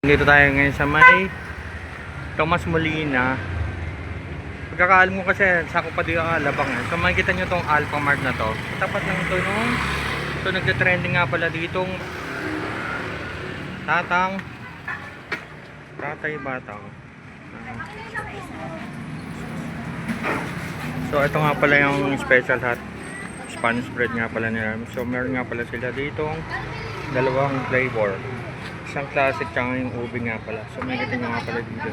Dito tayo ngayon sa may Tomas Molina. Pagkakaalam ko kasi sako pa dito ang Alabang eh. So makikita nyo tong Alpha Mart na to. Tapat lang ito nung so nagte-trending nga pala ditong Tatay Batang. So ito nga pala yung special hot Spanish bread nga pala nila. So meron nga pala sila ditong dalawang flavor. Isang classic tsaka yung ube nga pala. So makikita nyo nga pala dito.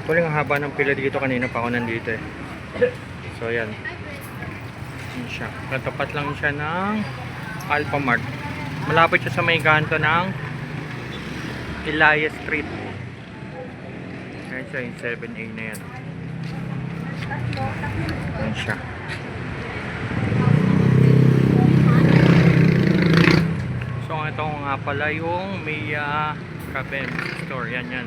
Tuloy ang haba ng pila dito. Kanina pa ako nandito eh. So yan. Yan siya. Katapat lang siya ng Alpha Mart. Malapit siya sa may kanto ng Elias Street. Yan siya yung 7A na yan. Yan siya. So ito nga pala yung Mia Cabem store. Yan. Yan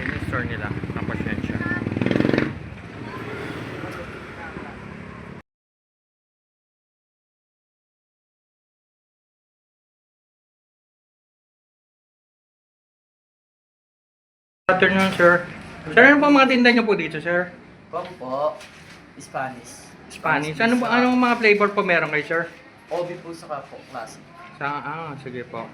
yung store nila. Tapos yan siya. Good afternoon, sir. Sir, ano po mga tinda niyo po dito, sir? Po, Spanish. Spanish. Anong mga flavor po meron kayo, sir? Obi po sa po, classic. Sige po.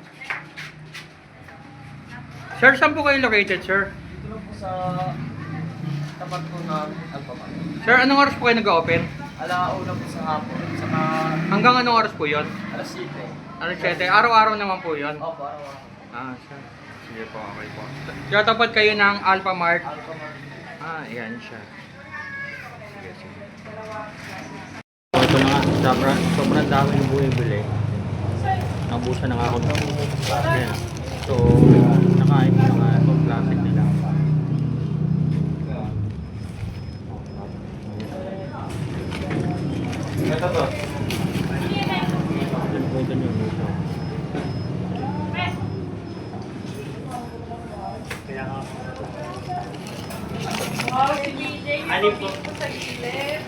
Sir, saan po kayo located, sir? Dito lang po sa tapat po ng Alphamart. Sir, anong oras po kayo nag-open? Alauna po sa hapon, saka Hanggang anong oras po yun? alas 7. Ano, 7? Araw-araw naman po yun? Opo, araw-araw. Sir. Sige po, okay po. Kaya tapat kayo ng Alpha Mart? Alphamart. Ayan siya. Sige. Ito na nga, sobrang dami yung bumibili. Nabusan na nga ako. Ayan. So, nakain ko nga itong classic nila. Ito to. Ito nyo dito. Kaya nga. Wow, si BJ, Alin po? sa gilid.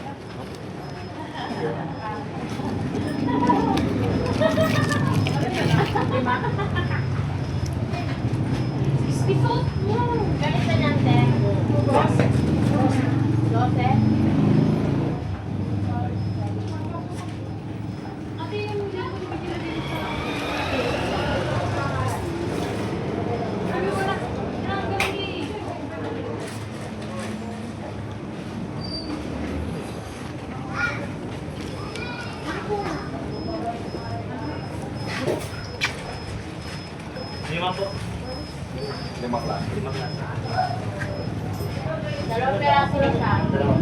Pisot mo. Ganito niyan, te. 12. Ate, yung hindi ko bibigyan din sa... Sabi mo na, ang galing. Lima po. Lima klase. Dalawang peraso na siya. Dalawa.